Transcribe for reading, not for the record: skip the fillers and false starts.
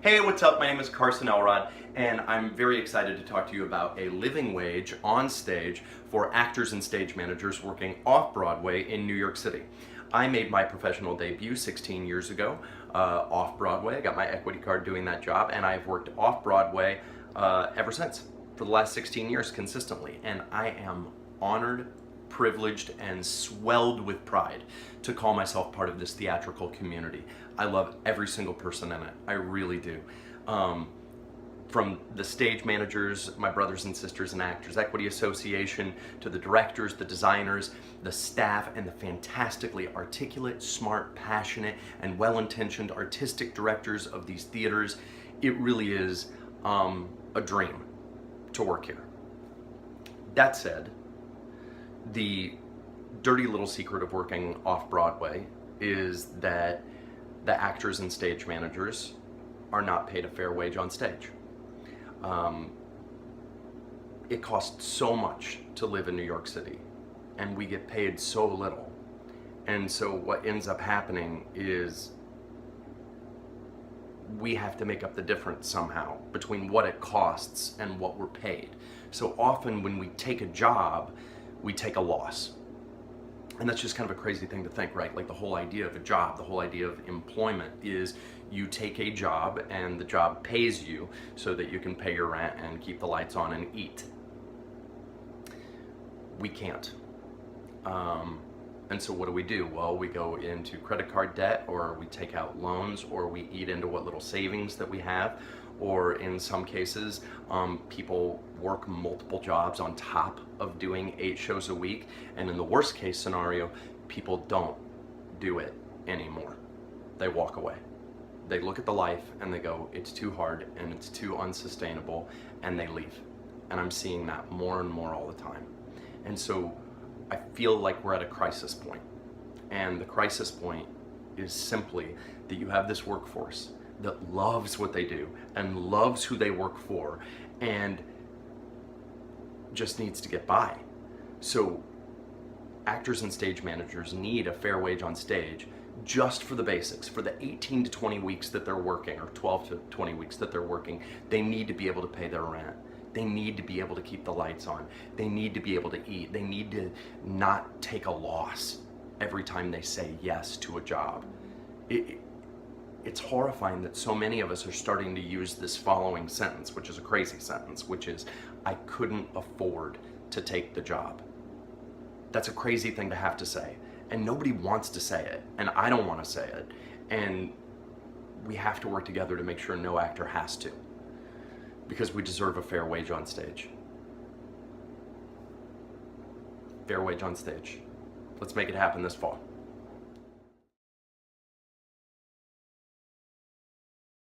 Hey, what's up? My name is Carson Elrod, and I'm very excited to talk to you about a living wage on stage for actors and stage managers working off-Broadway in New York City. I made my professional debut 16 years ago off-Broadway. I got my equity card doing that job, and I've worked off-Broadway ever since, for the last 16 years consistently, and I am honored, privileged, and swelled with pride to call myself part of this theatrical community. I love every single person in it. I really do. From the stage managers, my brothers and sisters in Actors Equity Association, to the directors, the designers, the staff, and the fantastically articulate, smart, passionate, and well-intentioned artistic directors of these theaters, it really is a dream to work here. That said, the dirty little secret of working off-Broadway is that the actors and stage managers are not paid a fair wage on stage. It costs so much to live in New York City, and we get paid so little. And so what ends up happening is we have to make up the difference somehow between what it costs and what we're paid. So often when we take a job, we take a loss. And that's just kind of a crazy thing to think, right? Like the whole idea of a job, the whole idea of employment is you take a job and the job pays you so that you can pay your rent and keep the lights on and eat. We can't. And so what do? Well, we go into credit card debt, or we take out loans, or we eat into what little savings that we have, or in some cases, people work multiple jobs on top of doing 8 shows a week, and in the worst case scenario, people don't do it anymore. They walk away. They look at the life and they go, it's too hard and it's too unsustainable, and they leave. And I'm seeing that more and more all the time. And so I feel like we're at a crisis point. And the crisis point is simply that you have this workforce that loves what they do and loves who they work for and just needs to get by. So actors and stage managers need a fair wage on stage just for the basics. For the 18 to 20 weeks that they're working, or 12 to 20 weeks that they're working, they need to be able to pay their rent. They need to be able to keep the lights on. They need to be able to eat. They need to not take a loss every time they say yes to a job. It's horrifying that so many of us are starting to use this following sentence, which is a crazy sentence, which is, I couldn't afford to take the job. That's a crazy thing to have to say. And nobody wants to say it, and I don't want to say it. And we have to work together to make sure no actor has to, because we deserve a fair wage on stage. Fair wage on stage. Let's make it happen this fall.